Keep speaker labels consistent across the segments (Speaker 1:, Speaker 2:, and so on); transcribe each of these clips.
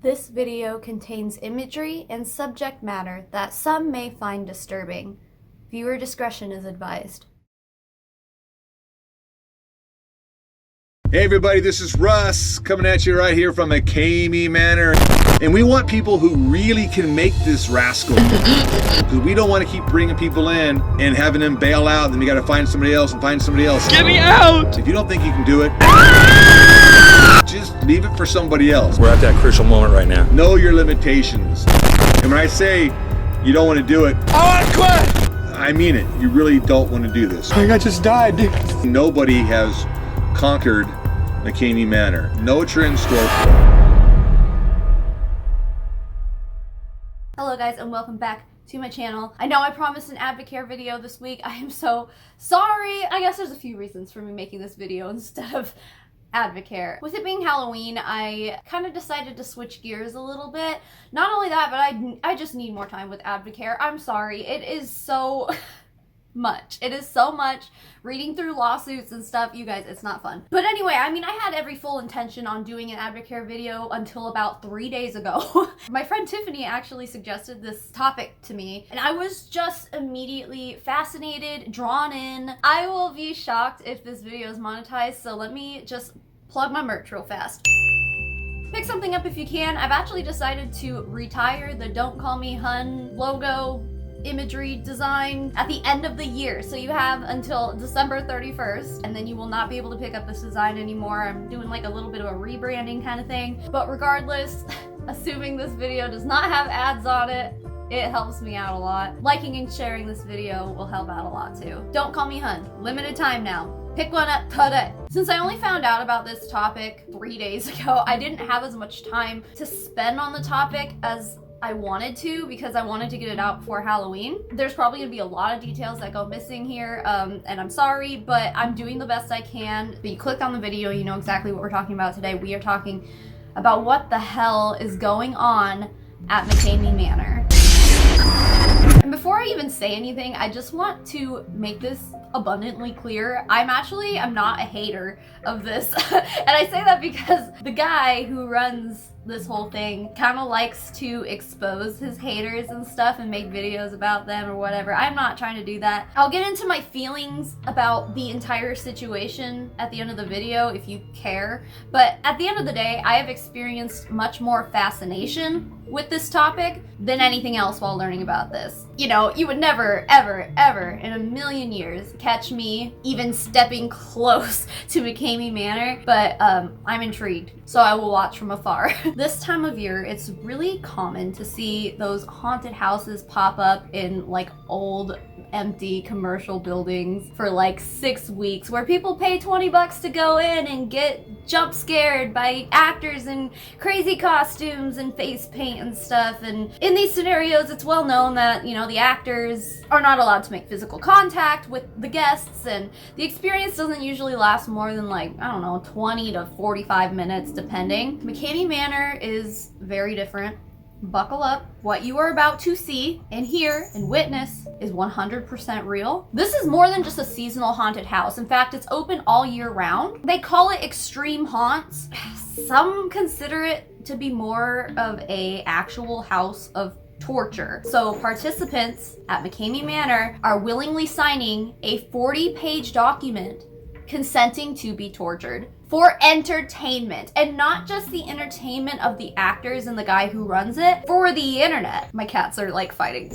Speaker 1: This video contains imagery and subject matter that some may find disturbing. Viewer discretion is advised.
Speaker 2: Hey everybody, this is Russ coming at you right here from McKamey Manor. And we want people who really can make this rascal. Because we don't want to keep bringing people in and having them bail out, then we got to find somebody else and find somebody else.
Speaker 3: Get me out!
Speaker 2: If you don't think you can do it, just leave it for somebody else.
Speaker 3: We're at that crucial moment right now.
Speaker 2: Know your limitations. And when I say you don't want to do it,
Speaker 3: I want to quit!
Speaker 2: I mean it. You really don't want to do this.
Speaker 3: I think I just died, dude.
Speaker 2: Nobody has conquered McKamey Manor. Know what you're in store for.
Speaker 1: Hello guys and welcome back to my channel. I know I promised an Advocare video this week. I am so sorry. I guess there's a few reasons for me making this video instead of Advocare. With it being Halloween, I kind of decided to switch gears a little bit. Not only that, but I just need more time with Advocare. I'm sorry. It is so much. It is so much reading through lawsuits and stuff. You guys, it's not fun. But anyway, I mean, I had every full intention on doing an Advocare video until about 3 days ago. My friend Tiffany actually suggested this topic to me, and I was just immediately fascinated, drawn in. I will be shocked if this video is monetized, so let me just plug my merch real fast. Pick something up if you can. I've actually decided to retire the Don't Call Me Hun logo imagery design at the end of the year. So you have until December 31st and then you will not be able to pick up this design anymore. I'm doing like a little bit of a rebranding kind of thing. But regardless, assuming this video does not have ads on it, it helps me out a lot. Liking and sharing this video will help out a lot too. Don't Call Me Hun. Limited time now. Pick one up today. Since I only found out about this topic 3 days ago, I didn't have as much time to spend on the topic as I wanted to, because I wanted to get it out before Halloween. There's probably gonna be a lot of details that go missing here, and I'm sorry, but I'm doing the best I can. But you clicked on the video, you know exactly what we're talking about today. We are talking about what the hell is going on at McKamey Manor. And before I even say anything, I just want to make this abundantly clear. I'm not a hater of this. And I say that because the guy who runs this whole thing kind of likes to expose his haters and stuff and make videos about them or whatever. I'm not trying to do that. I'll get into my feelings about the entire situation at the end of the video if you care. But at the end of the day, I have experienced much more fascination with this topic than anything else while learning about this. You know, you would never, ever, ever in a million years catch me even stepping close to McKamey Manor, but I'm intrigued, so I will watch from afar. This time of year, it's really common to see those haunted houses pop up in like old, empty commercial buildings for like 6 weeks, where people pay 20 bucks to go in and get jump scared by actors in crazy costumes and face paint and stuff. And in these scenarios, it's well known that, you know, the actors are not allowed to make physical contact with the guests, and the experience doesn't usually last more than like, I don't know, 20 to 45 minutes depending. McKamey Manor is very different. Buckle up. What you are about to see and hear and witness is 100% real. This is more than just a seasonal haunted house. In fact, it's open all year round. They call it extreme haunts. Some consider it to be more of a actual house of torture. So participants at McKamey Manor are willingly signing a 40-page document consenting to be tortured for entertainment, and not just the entertainment of the actors and the guy who runs it, for the internet. My cats are like fighting.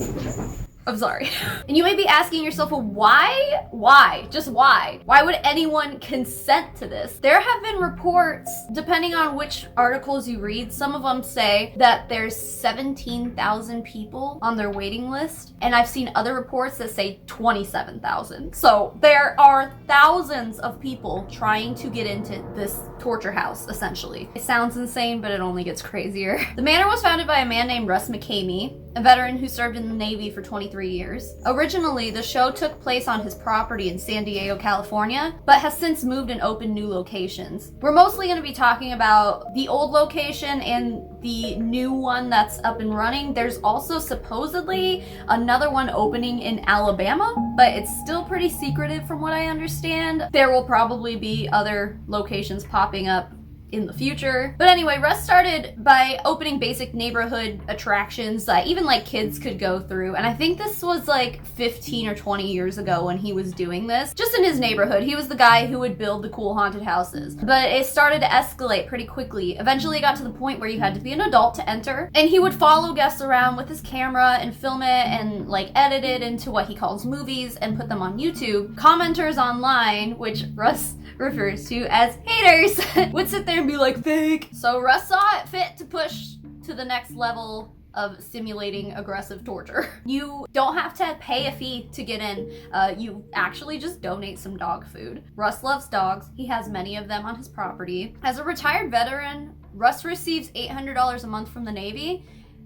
Speaker 1: I'm sorry. And you may be asking yourself, well, why? Why? Just why? Why would anyone consent to this? There have been reports, depending on which articles you read, some of them say that there's 17,000 people on their waiting list, and I've seen other reports that say 27,000. So there are thousands of people trying to get into this torture house, essentially. It sounds insane, but it only gets crazier. The manor was founded by a man named Russ McKamey, a veteran who served in the Navy for 23 years. Originally, the show took place on his property in San Diego, California, but has since moved and opened new locations. We're mostly going to be talking about the old location and the new one that's up and running. There's also supposedly another one opening in Alabama, but it's still pretty secretive from what I understand. There will probably be other locations popping up in the future. But anyway, Russ started by opening basic neighborhood attractions that even like kids could go through. And I think this was like 15 or 20 years ago when he was doing this. Just in his neighborhood, he was the guy who would build the cool haunted houses. But it started to escalate pretty quickly. Eventually it got to the point where you had to be an adult to enter. And he would follow guests around with his camera and film it and like edit it into what he calls movies and put them on YouTube. Commenters online, which Russ refers to as haters, would sit there and be like, fake. So Russ saw it fit to push to the next level of simulating aggressive torture. You don't have to pay a fee to get in. You actually just donate some dog food. Russ loves dogs. He has many of them on his property. As a retired veteran, Russ receives $800 a month from the Navy,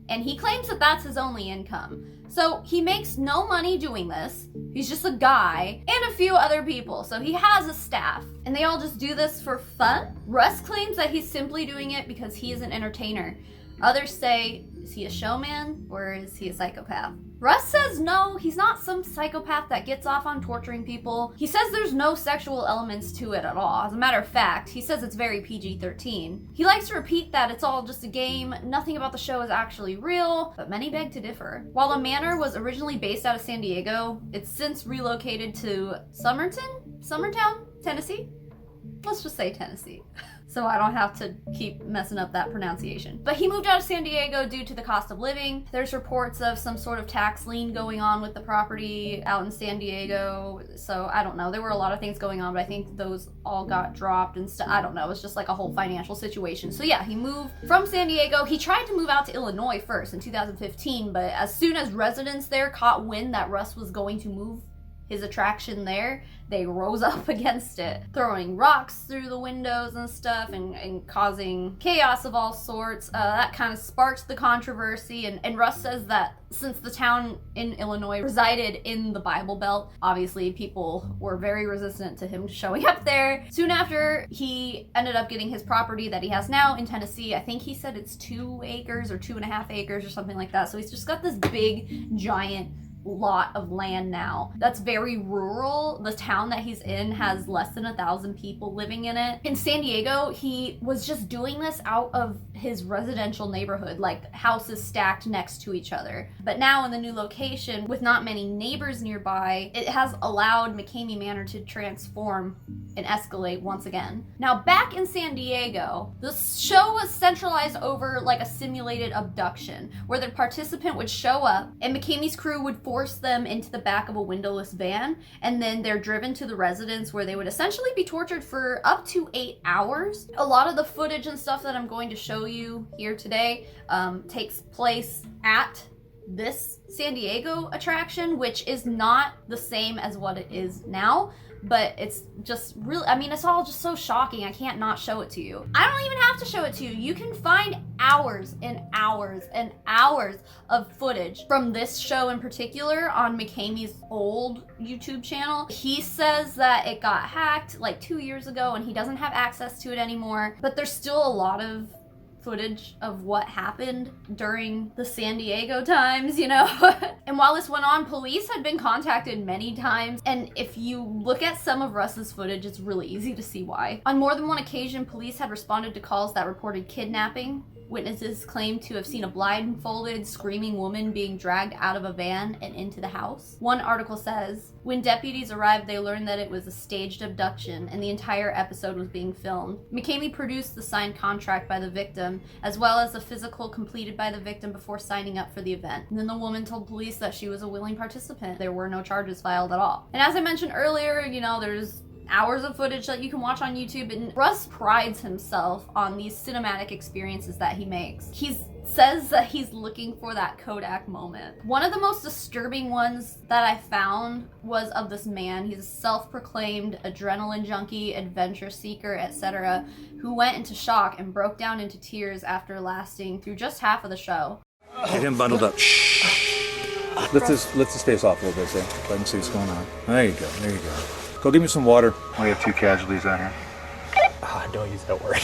Speaker 1: and he claims that that's his only income. So he makes no money doing this. He's just a guy and a few other people. So he has a staff and they all just do this for fun. Russ claims that he's simply doing it because he is an entertainer. Others say, is he a showman or is he a psychopath? Russ says no, he's not some psychopath that gets off on torturing people. He says there's no sexual elements to it at all. As a matter of fact, he says it's very PG-13. He likes to repeat that it's all just a game, nothing about the show is actually real, but many beg to differ. While the manor was originally based out of San Diego, it's since relocated to Summertown, Tennessee? Let's just say Tennessee. So I don't have to keep messing up that pronunciation. But he moved out of San Diego due to the cost of living. There's reports of some sort of tax lien going on with the property out in San Diego. So I don't know. There were a lot of things going on, but I think those all got dropped and stuff. I don't know. It's just like a whole financial situation. So yeah, he moved from San Diego. He tried to move out to Illinois first in 2015, but as soon as residents there caught wind that Russ was going to move his attraction there, they rose up against it, throwing rocks through the windows and stuff and causing chaos of all sorts. That kind of sparked the controversy, and Russ says that since the town in Illinois resided in the Bible Belt, obviously people were very resistant to him showing up there. Soon after, he ended up getting his property that he has now in Tennessee. I think he said it's 2 acres or 2.5 acres or something like that. So he's just got this big, giant lot of land now that's very rural. The town that he's in has less than 1,000 people living in it. In San Diego, he was just doing this out of his residential neighborhood, like houses stacked next to each other. But now in the new location, with not many neighbors nearby, it has allowed McKamey Manor to transform and escalate once again. Now back in San Diego, the show was centralized over like a simulated abduction where the participant would show up and McKamey's crew would force them into the back of a windowless van, and then they're driven to the residence where they would essentially be tortured for up to 8 hours. A lot of the footage and stuff that I'm going to show you here today takes place at this San Diego attraction, which is not the same as what it is now, but it's just really, I mean, it's all just so shocking. I can't not show it to you. I don't even have to show it to you. You can find hours and hours and hours of footage from this show in particular on McKamey's old YouTube channel. He says that it got hacked like 2 years ago and he doesn't have access to it anymore, but there's still a lot of footage of what happened during the San Diego times, you know? And while this went on, police had been contacted many times, and if you look at some of Russ's footage, it's really easy to see why. On more than one occasion, police had responded to calls that reported kidnapping. Witnesses claimed to have seen a blindfolded, screaming woman being dragged out of a van and into the house. One article says, when deputies arrived, they learned that it was a staged abduction and the entire episode was being filmed. McKamey produced the signed contract by the victim, as well as the physical completed by the victim before signing up for the event. And then the woman told police that she was a willing participant. There were no charges filed at all. And as I mentioned earlier, you know, there's hours of footage that you can watch on YouTube, and Russ prides himself on these cinematic experiences that he makes. He says that he's looking for that Kodak moment. One of the most disturbing ones that I found was of this man. He's a self-proclaimed adrenaline junkie, adventure seeker, etc., who went into shock and broke down into tears after lasting through just half of the show.
Speaker 3: Get him bundled up. Shh. Let's just face off a little bit so I can see what's going on. There you go. There you go. Go give me some water.
Speaker 2: We have 2 casualties out here.
Speaker 3: Don't use that word.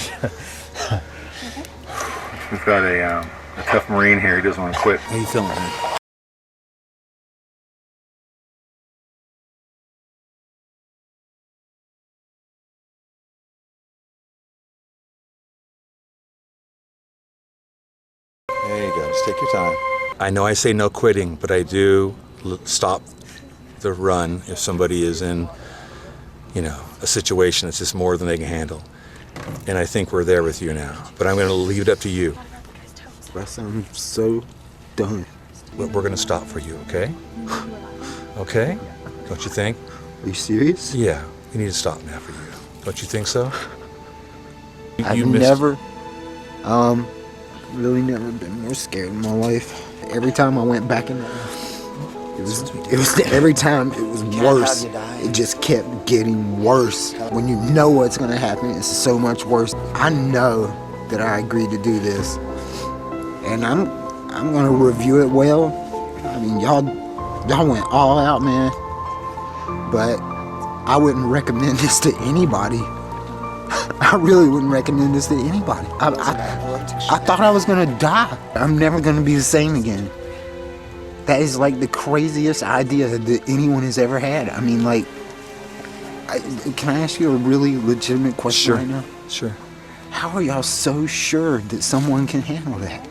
Speaker 2: We've got a tough Marine here. He doesn't want to quit.
Speaker 3: How you feeling, man? There you go. Just take your time. I know I say no quitting, but I do stop the run if somebody is in, you know, a situation that's just more than they can handle. And I think we're there with you now. But I'm going to leave it up to you.
Speaker 4: Russ, I'm so done.
Speaker 3: But we're going to stop for you, okay? Okay? Don't you think?
Speaker 4: Are you serious?
Speaker 3: Yeah, we need to stop now for you. Don't you think so?
Speaker 4: I've never, really never been more scared in my life. Every time I went back in there, every time it was worse. It just kept getting worse. When you know what's gonna happen, it's so much worse. I know that I agreed to do this, and I'm gonna review it well. I mean, y'all went all out, man. But I wouldn't recommend this to anybody. I really wouldn't recommend this to anybody. I thought I was gonna die. I'm never gonna be the same again. That is like the craziest idea that anyone has ever had. I mean, like, can I ask you a really legitimate question right now?
Speaker 3: Sure.
Speaker 4: How are y'all so sure that someone can handle that?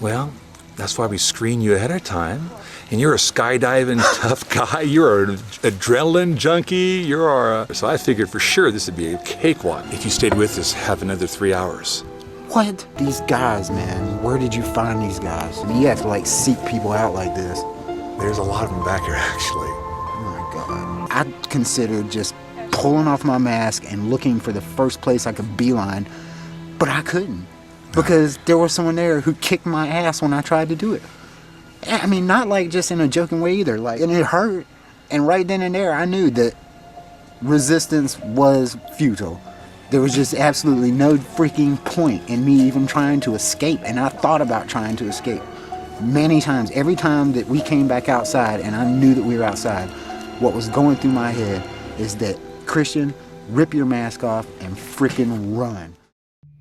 Speaker 3: Well, that's why we screen you ahead of time. And you're a skydiving tough guy. You're an adrenaline junkie. So I figured for sure this would be a cakewalk if you stayed with us half another 3 hours.
Speaker 4: What? These guys, man. Where did you find these guys? I mean, you have to like seek people out like this.
Speaker 3: There's a lot of them back here, actually.
Speaker 4: Oh my God. I considered just pulling off my mask and looking for the first place I could beeline, but I couldn't because there was someone there who kicked my ass when I tried to do it. I mean, not like just in a joking way either. Like, and it hurt. And right then and there, I knew that resistance was futile. There was just absolutely no freaking point in me even trying to escape. And I thought about trying to escape many times. Every time that we came back outside and I knew that we were outside, what was going through my head is that, Christian, rip your mask off and freaking run.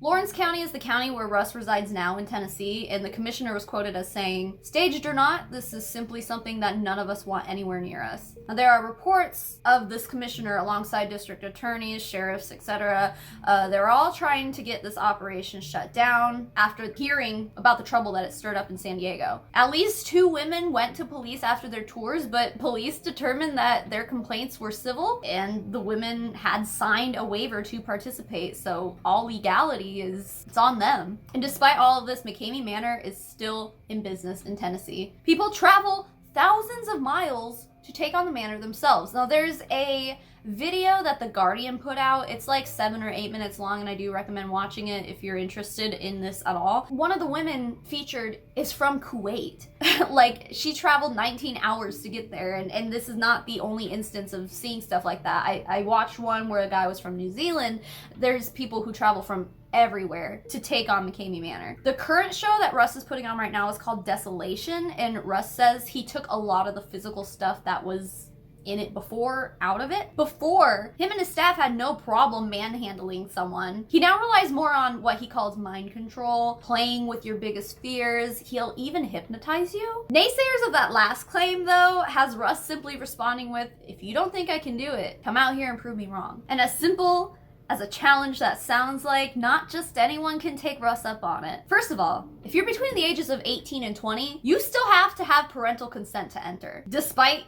Speaker 1: Lawrence County is the county where Russ resides now in Tennessee, and the commissioner was quoted as saying, "Staged or not, this is simply something that none of us want anywhere near us." Now, there are reports of this commissioner alongside district attorneys, sheriffs, etc. They're all trying to get this operation shut down after hearing about the trouble that it stirred up in San Diego. At least 2 women went to police after their tours, but police determined that their complaints were civil, and the women had signed a waiver to participate, so all legality it's on them. And despite all of this, McKamey Manor is still in business in Tennessee. People travel thousands of miles to take on the manor themselves. Now, there's a video that The Guardian put out. It's like 7 or 8 minutes long, and I do recommend watching it if you're interested in this at all. One of the women featured is from Kuwait. Like, she traveled 19 hours to get there, and this is not the only instance of seeing stuff like that. I watched one where a guy was from New Zealand. There's people who travel from everywhere to take on McKamey Manor. The current show that Russ is putting on right now is called Desolation, and Russ says he took a lot of the physical stuff that was in it before out of it. Before, him and his staff had no problem manhandling someone. He now relies more on what he calls mind control, playing with your biggest fears. He'll even hypnotize you. Naysayers of that last claim, though, has Russ simply responding with, "If you don't think I can do it, come out here and prove me wrong." And as simple as a challenge that sounds like, not just anyone can take Russ up on it. First of all, if you're between the ages of 18 and 20, you still have to have parental consent to enter. Despite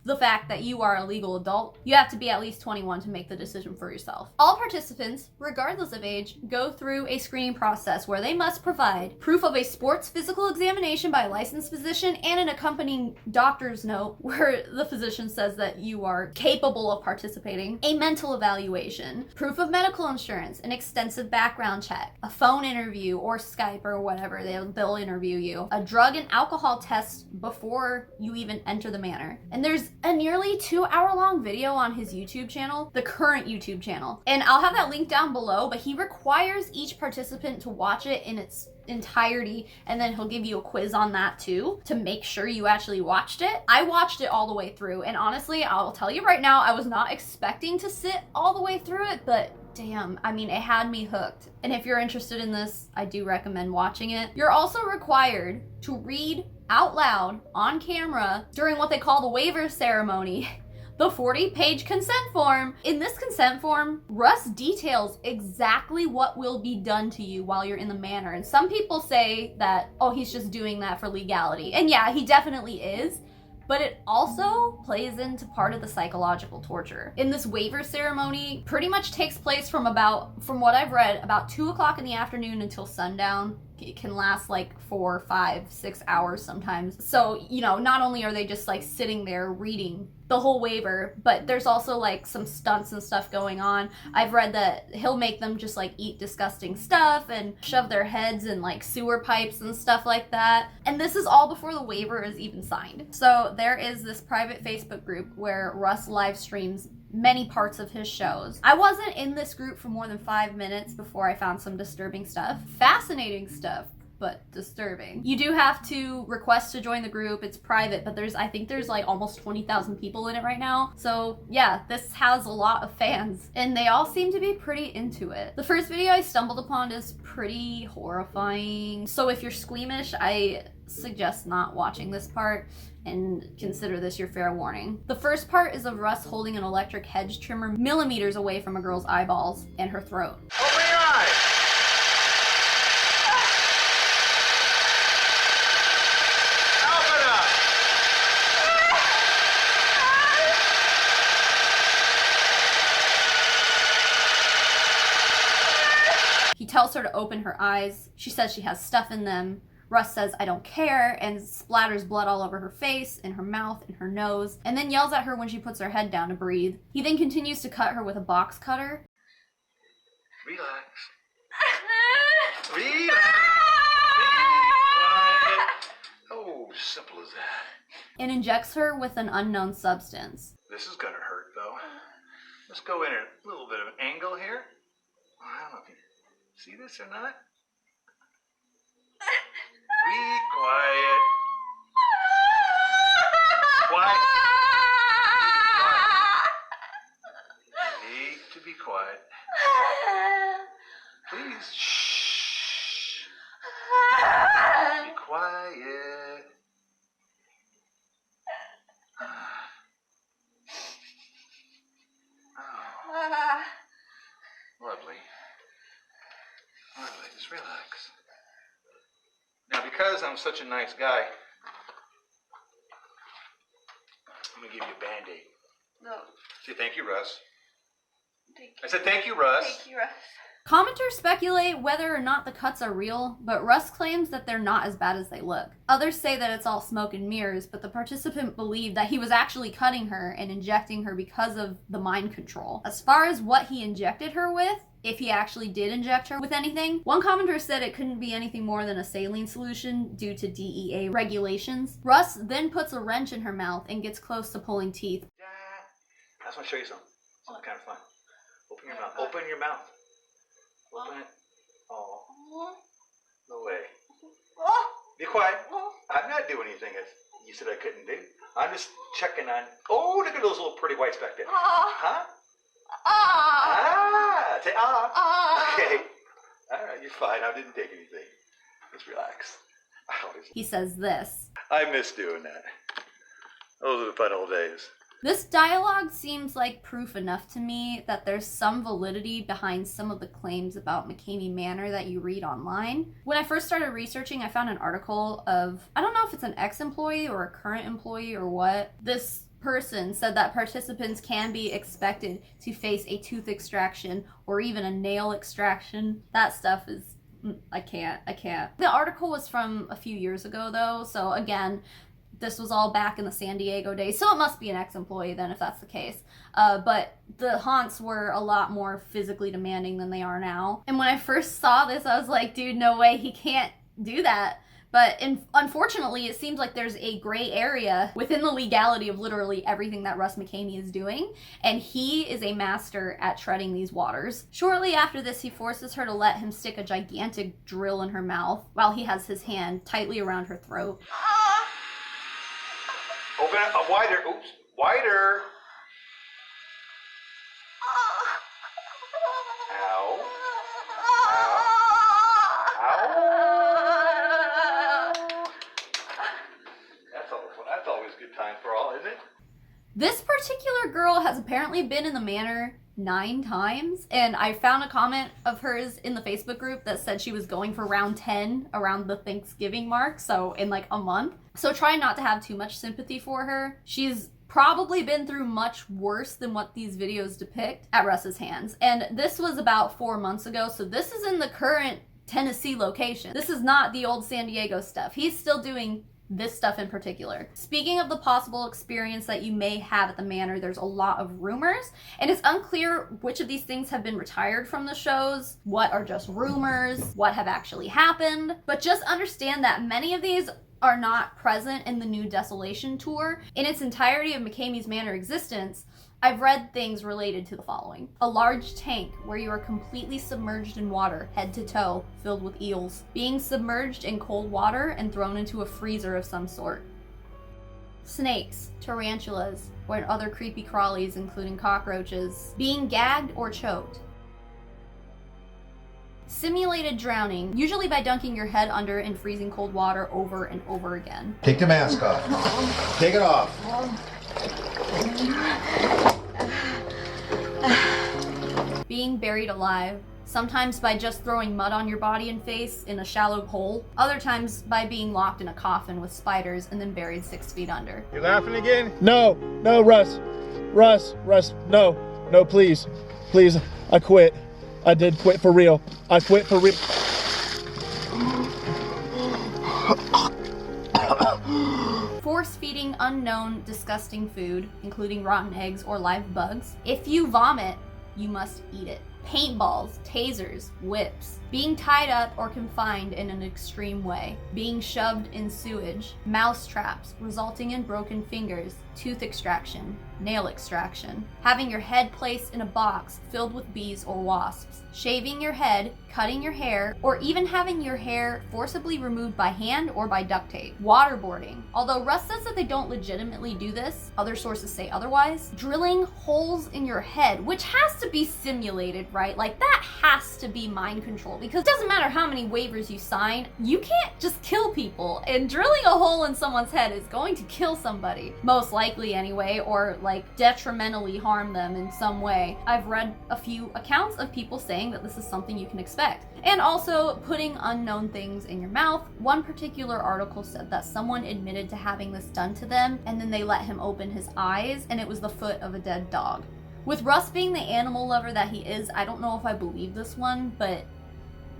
Speaker 1: the fact that you are a legal adult, you have to be at least 21 to make the decision for yourself. All participants, regardless of age, go through a screening process where they must provide proof of a sports physical examination by a licensed physician and an accompanying doctor's note where the physician says that you are capable of participating, a mental evaluation, proof of medical insurance, an extensive background check, a phone interview or Skype or whatever, they'll interview you, a drug and alcohol test before you even enter the manor. And there's a nearly 2-hour-long video on his YouTube channel, the current YouTube channel. And I'll have that link down below, but he requires each participant to watch it in its entirety, and then he'll give you a quiz on that too to make sure you actually watched it. I watched it all the way through, and honestly, I'll tell you right now, I was not expecting to sit all the way through it, but damn, I mean, it had me hooked. And if you're interested in this, I do recommend watching it. You're also required to read out loud on camera during what they call the waiver ceremony the 40-page consent form. In this consent form, Russ details exactly what will be done to you while you're in the manor. And some people say that, oh, he's just doing that for legality. And yeah, he definitely is. But it also plays into part of the psychological torture. In this waiver ceremony, pretty much takes place from what I've read, about 2 o'clock in the afternoon until sundown. It can last like 4, 5, 6 hours sometimes. So, you know, not only are they just like sitting there reading the whole waiver, but there's also like some stunts and stuff going on. I've read that he'll make them just like eat disgusting stuff and shove their heads in like sewer pipes and stuff like that. And this is all before the waiver is even signed. So there is this private Facebook group where Russ live streams many parts of his shows. I wasn't in this group for more than 5 minutes before I found some disturbing stuff. Fascinating stuff, but disturbing. You do have to request to join the group. It's private, but I think there's like almost 20,000 people in it right now. So yeah, this has a lot of fans and they all seem to be pretty into it. The first video I stumbled upon is pretty horrifying. So if you're squeamish, I suggest not watching this part and consider this your fair warning. The first part is of Russ holding an electric hedge trimmer millimeters away from a girl's eyeballs and her throat.
Speaker 2: Open your eyes! Open up!
Speaker 1: He tells her to open her eyes. She says she has stuff in them. Russ says, I don't care, and splatters blood all over her face, in her mouth, in her nose, and then yells at her when she puts her head down to breathe. He then continues to cut her with a box cutter.
Speaker 2: Relax. Relax. Oh, simple as that.
Speaker 1: And injects her with an unknown substance.
Speaker 2: This is gonna hurt, though. Let's go in a little bit of an angle here. I don't know if you see this or not. Be quiet. Quiet. You need to be quiet. Please. Shh. Be quiet. Oh. Lovely. Lovely. Just relax. Now, because I'm such a nice guy, I'm going to give you a Band-Aid.
Speaker 5: No.
Speaker 2: Say thank you, Russ.
Speaker 5: Thank you.
Speaker 2: I said thank you, Russ.
Speaker 5: Thank you, Russ.
Speaker 1: Commenters speculate whether or not the cuts are real, but Russ claims that they're not as bad as they look. Others say that it's all smoke and mirrors, but the participant believed that he was actually cutting her and injecting her because of the mind control. As far as what he injected her with, if he actually did inject her with anything, one commenter said it couldn't be anything more than a saline solution due to DEA regulations. Russ then puts a wrench in her mouth and gets close to pulling teeth.
Speaker 2: Yeah. I just want to show you something. Something kind of fun. Open your mouth. Open your mouth. Open it. Oh. No way. Be quiet. I'm not doing anything that you said I couldn't do. I'm just checking on. Oh, look at those little pretty whites back there. Huh? Ah! Say ah. Okay. All right, you're fine. I didn't take anything. Just relax.
Speaker 1: He says this.
Speaker 2: I miss doing that. Those are the fun old days.
Speaker 1: This dialogue seems like proof enough to me that there's some validity behind some of the claims about McKamey Manor that you read online. When I first started researching, I found an article of, I don't know if it's an ex-employee or a current employee or what. This person said that participants can be expected to face a tooth extraction or even a nail extraction. That stuff is, I can't. The article was from a few years ago though, so again, this was all back in the San Diego days, so it must be an ex-employee then if that's the case. But the haunts were a lot more physically demanding than they are now. And when I first saw this, I was like, dude, no way, he can't do that. But unfortunately, it seems like there's a gray area within the legality of literally everything that Russ McKamey is doing, and he is a master at treading these waters. Shortly after this, he forces her to let him stick a gigantic drill in her mouth while he has his hand tightly around her throat.
Speaker 2: Open it up wider. Oops. Wider. Ow. Ow. That's always a good time for all, isn't it?
Speaker 1: This particular girl has apparently been in the manor 9 times, and I found a comment of hers in the Facebook group that said she was going for round 10 around the Thanksgiving mark, so in like a month. So try not to have too much sympathy for her. She's probably been through much worse than what these videos depict at Russ's hands. And this was about 4 months ago, so this is in the current Tennessee location. This is not the old San Diego stuff. He's still doing this stuff in particular. Speaking of the possible experience that you may have at the manor, there's a lot of rumors, and it's unclear which of these things have been retired from the shows, what are just rumors, what have actually happened. But just understand that many of these are not present in the new Desolation tour. In its entirety of McKamey's Manor existence, I've read things related to the following. A large tank where you are completely submerged in water, head to toe, filled with eels. Being submerged in cold water and thrown into a freezer of some sort. Snakes, tarantulas, or other creepy crawlies, including cockroaches. Being gagged or choked. Simulated drowning, usually by dunking your head under in freezing cold water over and over again.
Speaker 5: Take the mask off. Take it off.
Speaker 1: Being buried alive, sometimes by just throwing mud on your body and face in a shallow hole, other times by being locked in a coffin with spiders and then buried 6 feet under.
Speaker 6: You laughing again? No, Russ, no, please, I quit. I did quit for real. I quit for real.
Speaker 1: Force feeding unknown, disgusting food, including rotten eggs or live bugs. If you vomit, you must eat it. Paintballs, tasers, whips. Being tied up or confined in an extreme way. Being shoved in sewage. Mouse traps, resulting in broken fingers. Tooth extraction. Nail extraction. Having your head placed in a box filled with bees or wasps. Shaving your head, cutting your hair, or even having your hair forcibly removed by hand or by duct tape. Waterboarding. Although Russ says that they don't legitimately do this, other sources say otherwise. Drilling holes in your head, which has to be simulated, right? Like, that has to be mind control, because it doesn't matter how many waivers you sign, you can't just kill people, and drilling a hole in someone's head is going to kill somebody, most likely anyway, or like detrimentally harm them in some way. I've read a few accounts of people saying that this is something you can expect. And also putting unknown things in your mouth. One particular article said that someone admitted to having this done to them, and then they let him open his eyes, and it was the foot of a dead dog. With Russ being the animal lover that he is, I don't know if I believe this one, but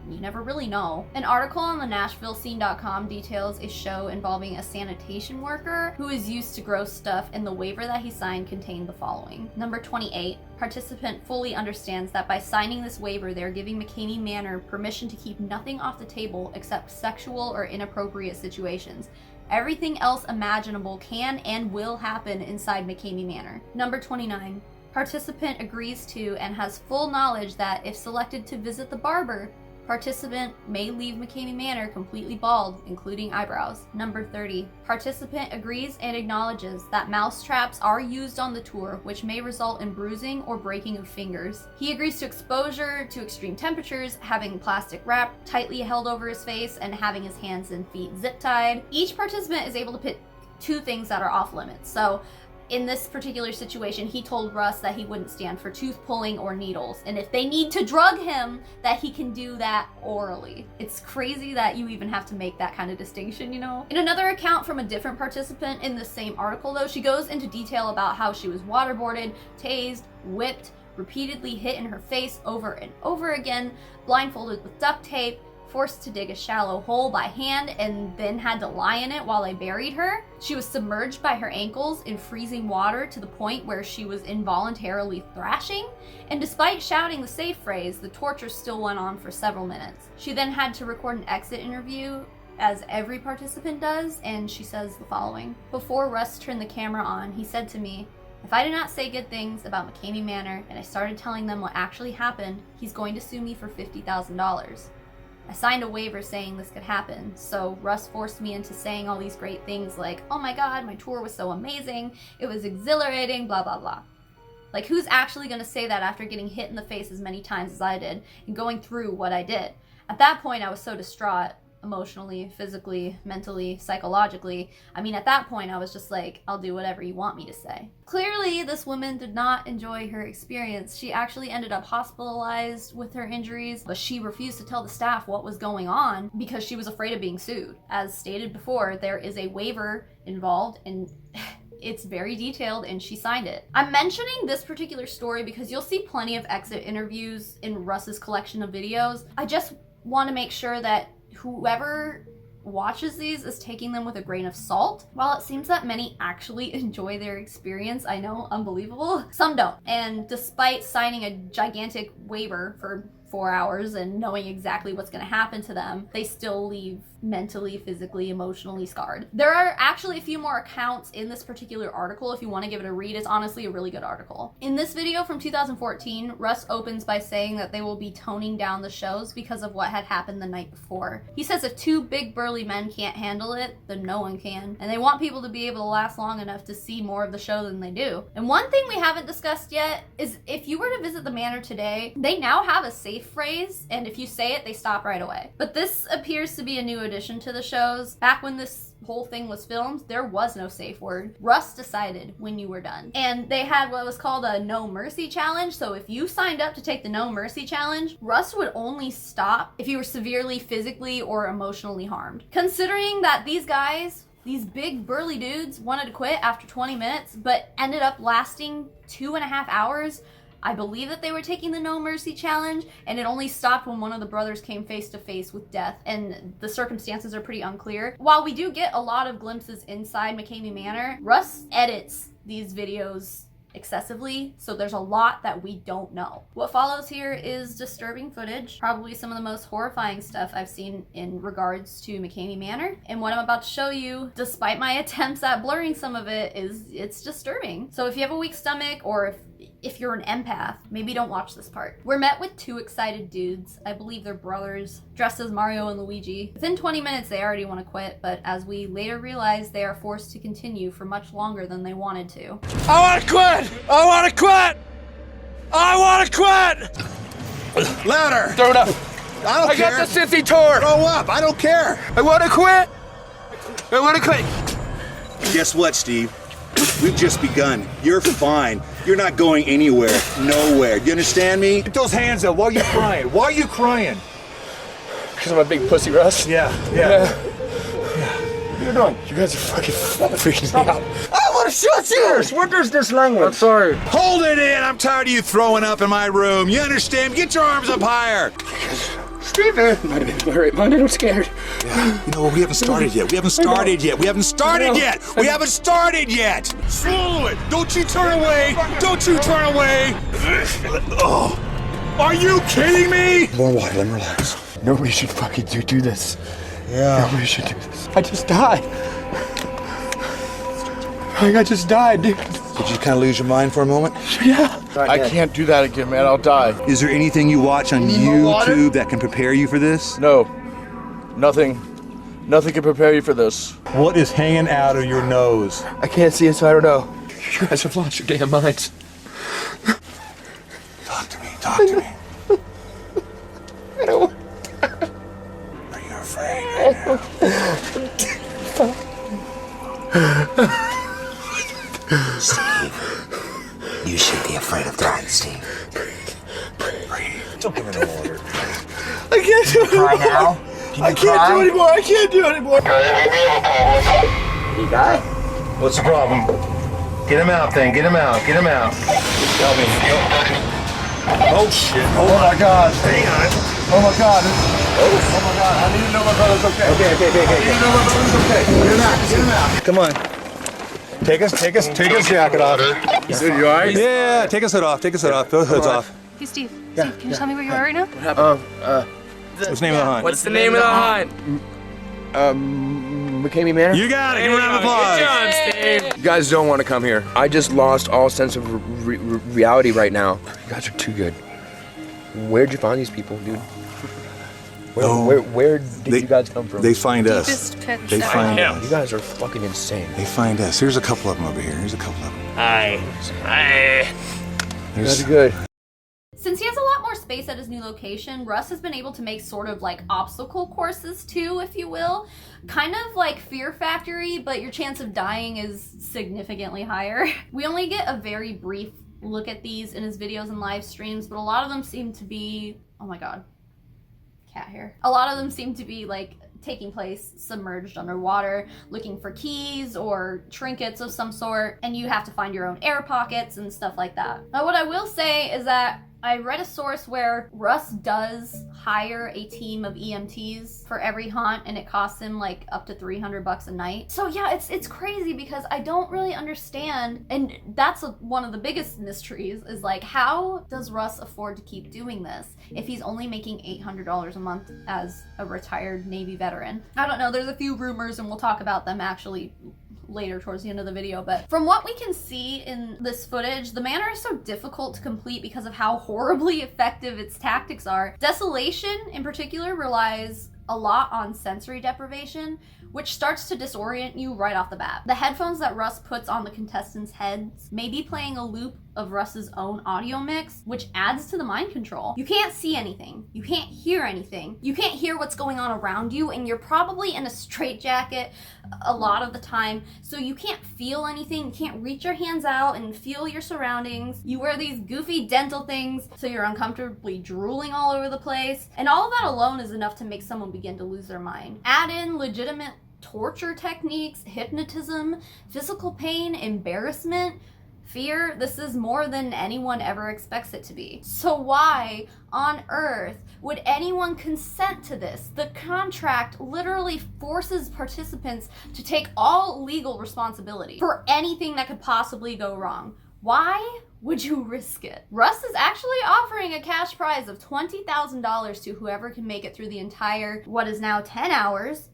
Speaker 1: you never really know. An article on the NashvilleScene.com details a show involving a sanitation worker who is used to gross stuff, and the waiver that he signed contained the following. Number 28, participant fully understands that by signing this waiver, they're giving McKamey Manor permission to keep nothing off the table except sexual or inappropriate situations. Everything else imaginable can and will happen inside McKamey Manor. Number 29, participant agrees to and has full knowledge that if selected to visit the barber, participant may leave McKamey Manor completely bald, including eyebrows. Number 30. Participant agrees and acknowledges that mouse traps are used on the tour, which may result in bruising or breaking of fingers. He agrees to exposure to extreme temperatures, having plastic wrap tightly held over his face, and having his hands and feet zip tied. Each participant is able to pick 2 things that are off limits. So in this particular situation, he told Russ that he wouldn't stand for tooth pulling or needles, and if they need to drug him, that he can do that orally. It's crazy that you even have to make that kind of distinction, you know? In another account from a different participant in the same article, though, she goes into detail about how she was waterboarded, tased, whipped, repeatedly hit in her face over and over again, blindfolded with duct tape, forced to dig a shallow hole by hand, and then had to lie in it while they buried her. She was submerged by her ankles in freezing water to the point where she was involuntarily thrashing, and despite shouting the safe phrase, the torture still went on for several minutes. She then had to record an exit interview, as every participant does, and she says the following. Before Russ turned the camera on, he said to me, "If I did not say good things about McKamey Manor and I started telling them what actually happened, he's going to sue me for $50,000. I signed a waiver saying this could happen, so Russ forced me into saying all these great things like, oh my god, my tour was so amazing, it was exhilarating, blah blah blah. Like, who's actually gonna say that after getting hit in the face as many times as I did and going through what I did? At that point, I was so distraught, emotionally, physically, mentally, psychologically. I mean, at that point, I was just like, I'll do whatever you want me to say. Clearly, this woman did not enjoy her experience. She actually ended up hospitalized with her injuries, but she refused to tell the staff what was going on because she was afraid of being sued. As stated before, there is a waiver involved, and it's very detailed, and she signed it. I'm mentioning this particular story because you'll see plenty of exit interviews in Russ's collection of videos. I just want to make sure that whoever watches these is taking them with a grain of salt. While it seems that many actually enjoy their experience, I know, unbelievable, some don't. And despite signing a gigantic waiver for 4 hours and knowing exactly what's going to happen to them, they still leave mentally, physically, emotionally scarred. There are actually a few more accounts in this particular article if you want to give it a read. It's honestly a really good article. In this video from 2014, Russ opens by saying that they will be toning down the shows because of what had happened the night before. He says if two big burly men can't handle it, then no one can. And they want people to be able to last long enough to see more of the show than they do. And one thing we haven't discussed yet is if you were to visit the manor today, they now have a safe phrase, and if you say it, they stop right away. But this appears to be a new addition to the shows. Back when this whole thing was filmed, there was no safe word. Russ decided when you were done. And they had what was called a no mercy challenge. So if you signed up to take the no mercy challenge, Russ would only stop if you were severely physically or emotionally harmed. Considering that these guys, these big burly dudes, wanted to quit after 20 minutes, but ended up lasting 2.5 hours, I believe that they were taking the no mercy challenge, and it only stopped when one of the brothers came face to face with death, and the circumstances are pretty unclear. While we do get a lot of glimpses inside McKamey Manor, Russ edits these videos excessively, so there's a lot that we don't know. What follows here is disturbing footage, probably some of the most horrifying stuff I've seen in regards to McKamey Manor, and what I'm about to show you, despite my attempts at blurring some of it, it's disturbing. So if you have a weak stomach, or if you're an empath, maybe don't watch this part. We're met with two excited dudes, I believe they're brothers, dressed as Mario and Luigi. Within 20 minutes they already want to quit, but as we later realize, they are forced to continue for much longer than they wanted to.
Speaker 7: I want to quit! I want to quit! I want to quit!
Speaker 2: Louder!
Speaker 7: Throw it up.
Speaker 2: I don't care.
Speaker 7: I got the sissy tour.
Speaker 2: Throw up. I don't care.
Speaker 7: I want to quit. I want to quit.
Speaker 2: Guess what, Steve? We've just begun. You're fine. You're not going anywhere. Nowhere. You understand me?
Speaker 8: Get those hands up. Why are you crying? Why are you crying?
Speaker 7: Because I'm a big pussy, Russ.
Speaker 8: Yeah. What are you doing?
Speaker 7: You guys are fucking freaking me out.
Speaker 8: I want to shoot you! What is this language?
Speaker 7: I'm sorry.
Speaker 2: Hold it in. I'm tired of you throwing up in my room. You understand? Get your arms up higher.
Speaker 8: Steven!
Speaker 7: Mine, I'm scared.
Speaker 2: Yeah. You know what? We haven't started yet. We haven't started yet. We haven't started yet. We haven't started yet. Swallow it. Don't you turn away. Don't you turn away. Oh. Are you kidding me?
Speaker 7: More water, let me relax. Nobody should fucking do this.
Speaker 2: Yeah.
Speaker 7: Nobody should do this. I just died. I just died, dude.
Speaker 2: Did you kind of lose your mind for a moment?
Speaker 7: Yeah. I can't do that again, man. I'll die.
Speaker 2: Is there anything you watch on YouTube that can prepare you for this?
Speaker 7: No. Nothing. Nothing can prepare you for this.
Speaker 8: What is hanging out of your nose?
Speaker 7: I can't see it, so I don't know. You guys have lost your damn minds.
Speaker 2: Talk to me. Talk to me.
Speaker 7: I don't want
Speaker 2: Are you afraid right now?
Speaker 9: Steve, you should be afraid of dying, Steve.
Speaker 2: Breathe. Don't give me no water.
Speaker 7: I can't do it
Speaker 9: Cry
Speaker 7: anymore.
Speaker 9: now?
Speaker 7: I can't do it anymore. I can't do it anymore.
Speaker 9: Did he die?
Speaker 5: What's the problem? Get him out then. Get him out. Get him out.
Speaker 2: Help me. Oh shit.
Speaker 5: Oh my God.
Speaker 2: Hang on.
Speaker 5: Oh my God. Oh my God. I need to know my brother's okay.
Speaker 2: Okay.
Speaker 5: I need to know my brother's okay. Get him out. Get him out.
Speaker 2: Come on. Take his jacket off.
Speaker 7: Dude, you alright?
Speaker 2: Yeah, take his hood off. Take his hood off. Put the hoods off.
Speaker 10: Hey, Steve. Steve, can you tell me where you are right now?
Speaker 2: What's the name of the hunt?
Speaker 7: What's the name of the hunt? McKamey Manor?
Speaker 2: You got it. Give a round of applause.
Speaker 7: Good job, Steve. You guys don't want to come here. I just lost all sense of reality right now. You guys are too good. Where'd you find these people, dude? Where did you guys come from?
Speaker 2: They find us.
Speaker 10: Deepest pit.
Speaker 2: They find us.
Speaker 7: You guys are fucking insane.
Speaker 2: They find us. Here's a couple of them over here. Here's a couple of them.
Speaker 7: Hi.
Speaker 2: There's
Speaker 7: You guys are good.
Speaker 1: Since he has a lot more space at his new location, Russ has been able to make sort of like obstacle courses too, if you will. Kind of like Fear Factory, but your chance of dying is significantly higher. We only get a very brief look at these in his videos and live streams, but a lot of them seem to be, oh my god, cat hair. A lot of them seem to be like taking place submerged underwater, looking for keys or trinkets of some sort, and you have to find your own air pockets and stuff like that. Now, what I will say is that I read a source where Russ does hire a team of EMTs for every haunt, and it costs him like up to $300 a night. So yeah, it's crazy because I don't really understand, and that's one of the biggest mysteries is like, how does Russ afford to keep doing this if he's only making $800 a month as a retired Navy veteran? I don't know, there's a few rumors and we'll talk about them actually later towards the end of the video, but from what we can see in this footage, the manor is so difficult to complete because of how horribly effective its tactics are. Desolation in particular relies a lot on sensory deprivation, which starts to disorient you right off the bat. The headphones that Russ puts on the contestants' heads may be playing a loop of Russ's own audio mix, which adds to the mind control. You can't see anything. You can't hear anything. You can't hear what's going on around you, and you're probably in a straitjacket a lot of the time, so you can't feel anything. You can't reach your hands out and feel your surroundings. You wear these goofy dental things, so you're uncomfortably drooling all over the place, and all of that alone is enough to make someone begin to lose their mind. Add in legitimate torture techniques, hypnotism, physical pain, embarrassment, fear. This is more than anyone ever expects it to be. So why on earth would anyone consent to this? The contract literally forces participants to take all legal responsibility for anything that could possibly go wrong. Why would you risk it? Russ is actually offering a cash prize of $20,000 to whoever can make it through the entire, what is now 10 hours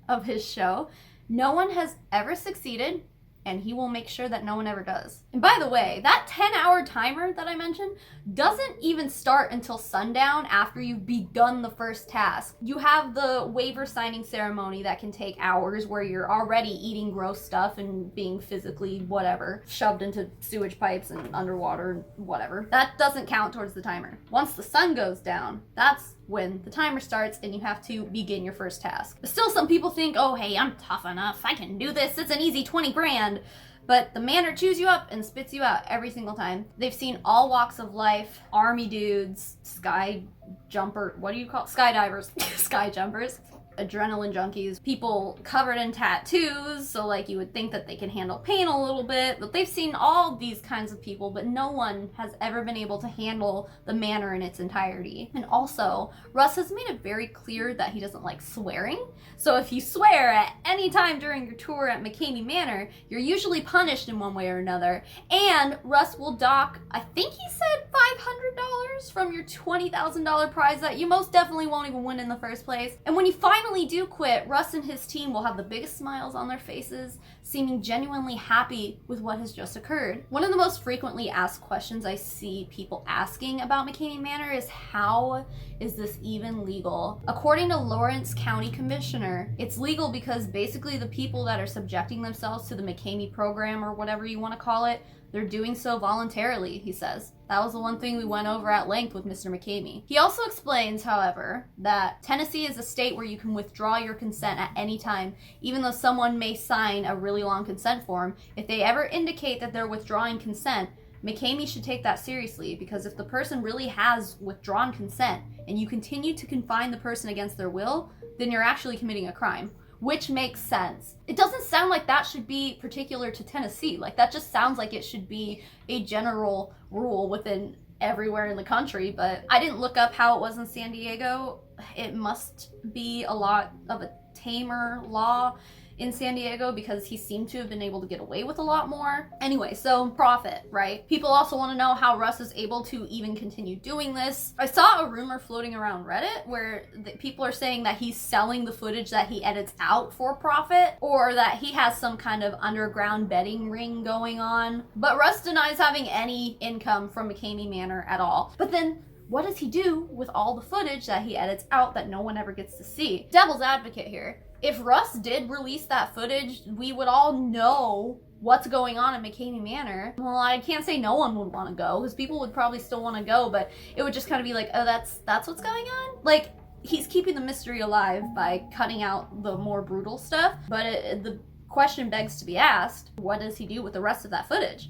Speaker 1: of his show. No one has ever succeeded, and he will make sure that no one ever does. And by the way, that 10-hour timer that I mentioned doesn't even start until sundown after you've begun the first task. You have the waiver signing ceremony that can take hours where you're already eating gross stuff and being physically whatever, shoved into sewage pipes and underwater, whatever. That doesn't count towards the timer. Once the sun goes down, that's when the timer starts and you have to begin your first task. But still, some people think, oh hey, I'm tough enough, I can do this, it's an easy 20 grand. But the manor chews you up and spits you out every single time. They've seen all walks of life, army dudes, sky jumper, what do you call it? Skydivers, sky jumpers, adrenaline junkies, people covered in tattoos, so like you would think that they can handle pain a little bit, but they've seen all these kinds of people, but no one has ever been able to handle the manor in its entirety. And also, Russ has made it very clear that he doesn't like swearing, so if you swear at any time during your tour at McKamey Manor, you're usually punished in one way or another, and Russ will dock, I think he said $500 from your $20,000 prize that you most definitely won't even win in the first place. And when you finally do quit, Russ and his team will have the biggest smiles on their faces, seeming genuinely happy with what has just occurred. One of the most frequently asked questions I see people asking about McKamey Manor is, how is this even legal? According to Lawrence County Commissioner, it's legal because basically the people that are subjecting themselves to the McKamey program, or whatever you want to call it, they're doing so voluntarily, he says. That was the one thing we went over at length with Mr. McKamey. He also explains, however, that Tennessee is a state where you can withdraw your consent at any time, even though someone may sign a really long consent form. If they ever indicate that they're withdrawing consent, McKamey should take that seriously, because if the person really has withdrawn consent and you continue to confine the person against their will, then you're actually committing a crime. Which makes sense. It doesn't sound like that should be particular to Tennessee. Like, that just sounds like it should be a general rule within everywhere in the country, but I didn't look up how it was in San Diego. It must be a lot of a tamer law in San Diego because he seemed to have been able to get away with a lot more. Anyway, so profit, right? People also want to know how Russ is able to even continue doing this. I saw a rumor floating around Reddit where people are saying that he's selling the footage that he edits out for profit, or that he has some kind of underground betting ring going on. But Russ denies having any income from McKamey Manor at all. But then, what does he do with all the footage that he edits out that no one ever gets to see? Devil's advocate here. if Russ did release that footage, we would all know what's going on at McKamey Manor. Well, I can't say no one would want to go, because people would probably still want to go, but it would just kind of be like, oh, that's what's going on? Like, he's keeping the mystery alive by cutting out the more brutal stuff, but the question begs to be asked, what does he do with the rest of that footage?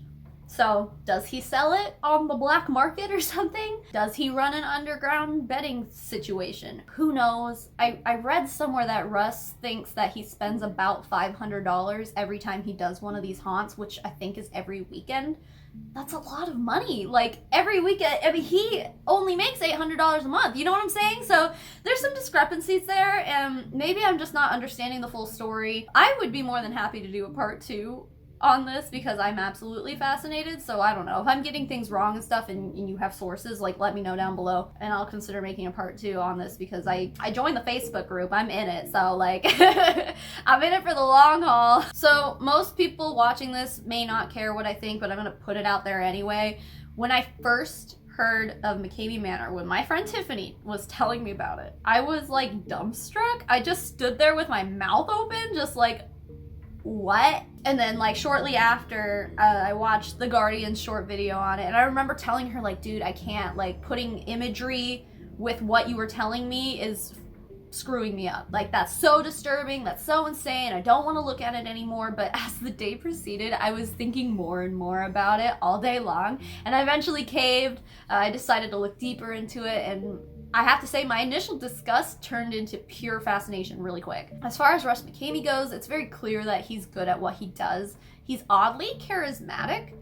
Speaker 1: So, does he sell it on the black market or something? Does he run an underground betting situation? Who knows? I read somewhere that Russ thinks that he spends about $500 every time he does one of these haunts, which I think is every weekend. That's a lot of money. Like, every weekend, I mean, he only makes $800 a month, you know what I'm saying? So there's some discrepancies there, and maybe I'm just not understanding the full story. I would be more than happy to do a part 2 on this, because I'm absolutely fascinated. So I don't know, if I'm getting things wrong and stuff and you have sources, like, let me know down below, and I'll consider making a part 2 on this, because I joined the Facebook group. I'm in it, so like I'm in it for the long haul. So most people watching this may not care what I think, but I'm gonna put it out there anyway. When I first heard of McKamey Manor, when my friend Tiffany was telling me about it, I was like dumbstruck. I just stood there with my mouth open, just like, what? And then like shortly after, I watched the Guardian's short video on it, and I remember telling her, like, dude, I can't, like, putting imagery with what you were telling me is screwing me up. Like, that's so disturbing, that's so insane, I don't want to look at it anymore. But as the day proceeded, I was thinking more and more about it all day long, and I eventually caved. I decided to look deeper into it, and I have to say my initial disgust turned into pure fascination really quick. As far as Russ McKamey goes, it's very clear that he's good at what he does. He's oddly charismatic,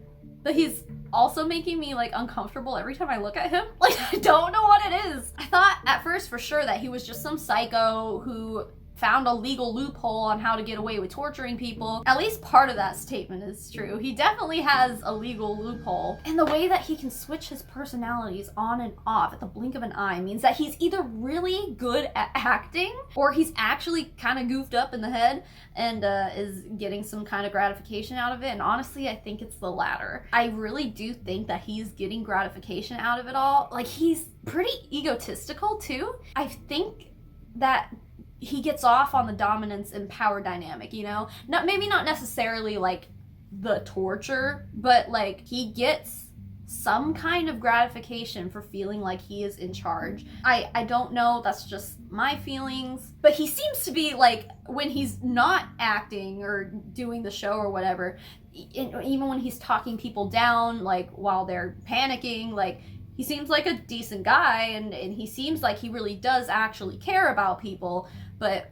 Speaker 1: but he's also making me like uncomfortable every time I look at him. Like, I don't know what it is. I thought at first for sure that he was just some psycho who found a legal loophole on how to get away with torturing people. At least part of that statement is true. He definitely has a legal loophole. And the way that he can switch his personalities on and off at the blink of an eye means that he's either really good at acting, or he's actually kind of goofed up in the head and is getting some kind of gratification out of it. And honestly, I think it's the latter. I really do think that he's getting gratification out of it all. Like, he's pretty egotistical too. I think that he gets off on the dominance and power dynamic, you know? Maybe not necessarily like the torture, but like he gets some kind of gratification for feeling like he is in charge. I don't know, that's just my feelings, but he seems to be like, when he's not acting or doing the show or whatever, even when he's talking people down, like while they're panicking, like, he seems like a decent guy, and he seems like he really does actually care about people, but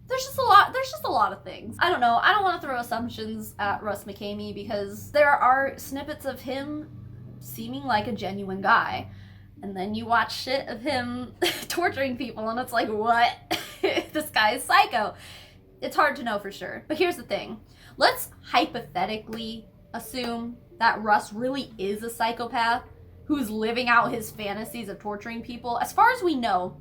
Speaker 1: there's just a lot of things. I don't know, I don't want to throw assumptions at Russ McKamey, because there are snippets of him seeming like a genuine guy, and then you watch shit of him torturing people, and it's like, what? This guy is psycho. It's hard to know for sure. But here's the thing. Let's hypothetically assume that Russ really is a psychopath who's living out his fantasies of torturing people. As far as we know,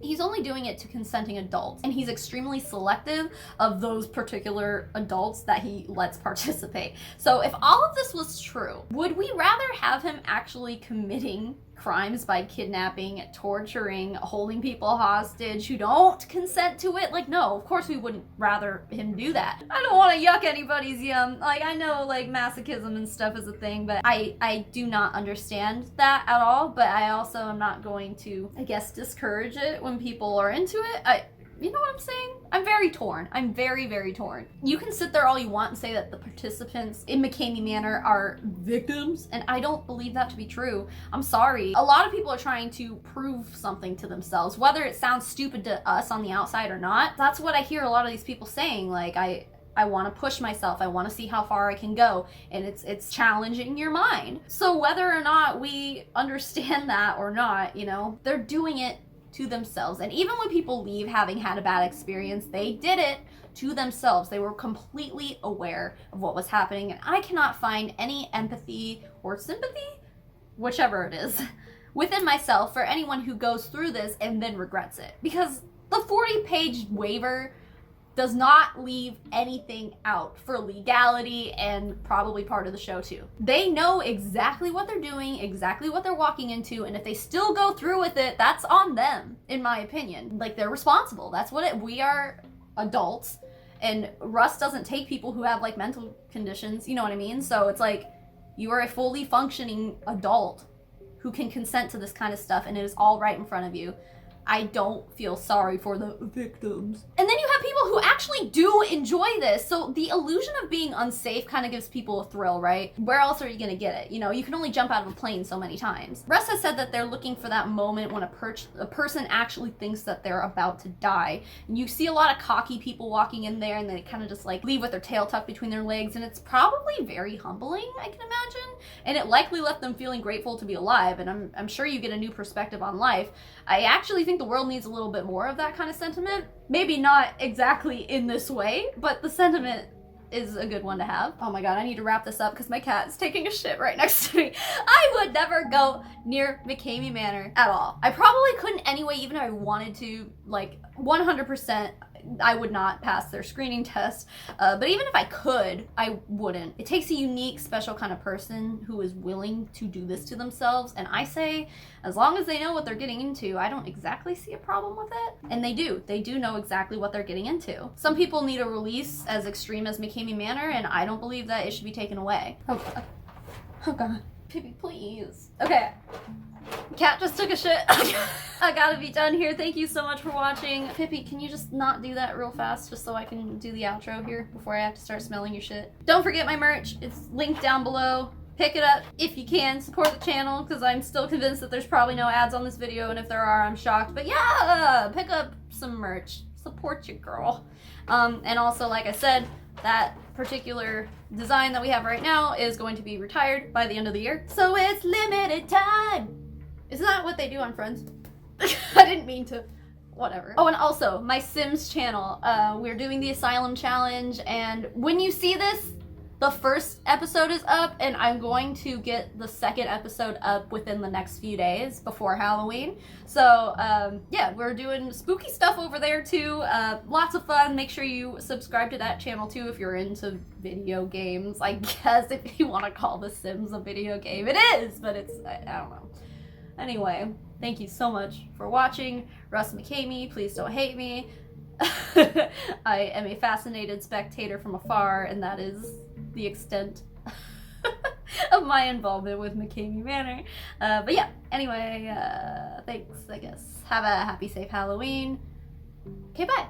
Speaker 1: he's only doing it to consenting adults, and he's extremely selective of those particular adults that he lets participate. So if all of this was true, would we rather have him actually committing crimes by kidnapping, torturing, holding people hostage who don't consent to it? Like, no, of course we wouldn't rather him do that. I don't want to yuck anybody's yum. Like, I know like masochism and stuff is a thing, but I do not understand that at all. But I also am not going to, I guess, discourage it when people are into it. You know what I'm saying? I'm very torn. I'm very, very torn. You can sit there all you want and say that the participants in McKamey Manor are victims, and I don't believe that to be true. I'm sorry. A lot of people are trying to prove something to themselves, whether it sounds stupid to us on the outside or not. That's what I hear a lot of these people saying. Like, I want to push myself. I want to see how far I can go, and it's challenging your mind. So whether or not we understand that or not, you know, they're doing it to themselves. And even when people leave having had a bad experience, they did it to themselves. They were completely aware of what was happening, and I cannot find any empathy or sympathy, whichever it is, within myself for anyone who goes through this and then regrets it. Because the 40-page waiver does not leave anything out for legality, and probably part of the show too. They know exactly what they're doing, exactly what they're walking into, and if they still go through with it, that's on them, in my opinion. Like, they're responsible. That's what we are adults, and Russ doesn't take people who have like mental conditions, you know what I mean? So it's like, you are a fully functioning adult who can consent to this kind of stuff, and it is all right in front of you. I don't feel sorry for the victims. And then you have people who actually do enjoy this. So the illusion of being unsafe kind of gives people a thrill, right? Where else are you gonna get it? You know, you can only jump out of a plane so many times. Russ has said that they're looking for that moment when a person actually thinks that they're about to die. And you see a lot of cocky people walking in there, and they kind of just like leave with their tail tucked between their legs, and it's probably very humbling, I can imagine. And it likely left them feeling grateful to be alive, and I'm sure you get a new perspective on life. I actually think the world needs a little bit more of that kind of sentiment. Maybe not exactly in this way, but the sentiment is a good one to have. Oh my god, I need to wrap this up because my cat is taking a shit right next to me. I would never go near McKamey Manor at all. I probably couldn't anyway, even if I wanted to, like 100%. I would not pass their screening test, but even if I could, I wouldn't. It takes a unique, special kind of person who is willing to do this to themselves, and I say, as long as they know what they're getting into, I don't exactly see a problem with it. And they do know exactly what they're getting into. Some people need a release as extreme as McKamey Manor, and I don't believe that it should be taken away. Oh god. Oh god. Pippi, please. Okay. Cat just took a shit. I gotta be done here. Thank you so much for watching. Pippi, can you just not do that real fast just so I can do the outro here before I have to start smelling your shit? Don't forget my merch. It's linked down below. Pick it up if you can. Support the channel because I'm still convinced that there's probably no ads on this video, and if there are, I'm shocked. But yeah, pick up some merch. Support your girl. And also, like I said, that particular design that we have right now is going to be retired by the end of the year. So it's limited time. Isn't that what they do on Friends? I didn't mean to. Whatever. Oh, and also, my Sims channel. We're doing the Asylum Challenge, and when you see this, the first episode is up, and I'm going to get the second episode up within the next few days before Halloween. So, yeah, we're doing spooky stuff over there, too. Lots of fun. Make sure you subscribe to that channel, too, if you're into video games. I guess if you want to call The Sims a video game. It is, but it's, I don't know. Anyway, thank you so much for watching. Russ McKamey, please don't hate me. I am a fascinated spectator from afar, and that is the extent of my involvement with McKamey Manor. But yeah, anyway, thanks, I guess. Have a happy, safe Halloween. Okay, bye.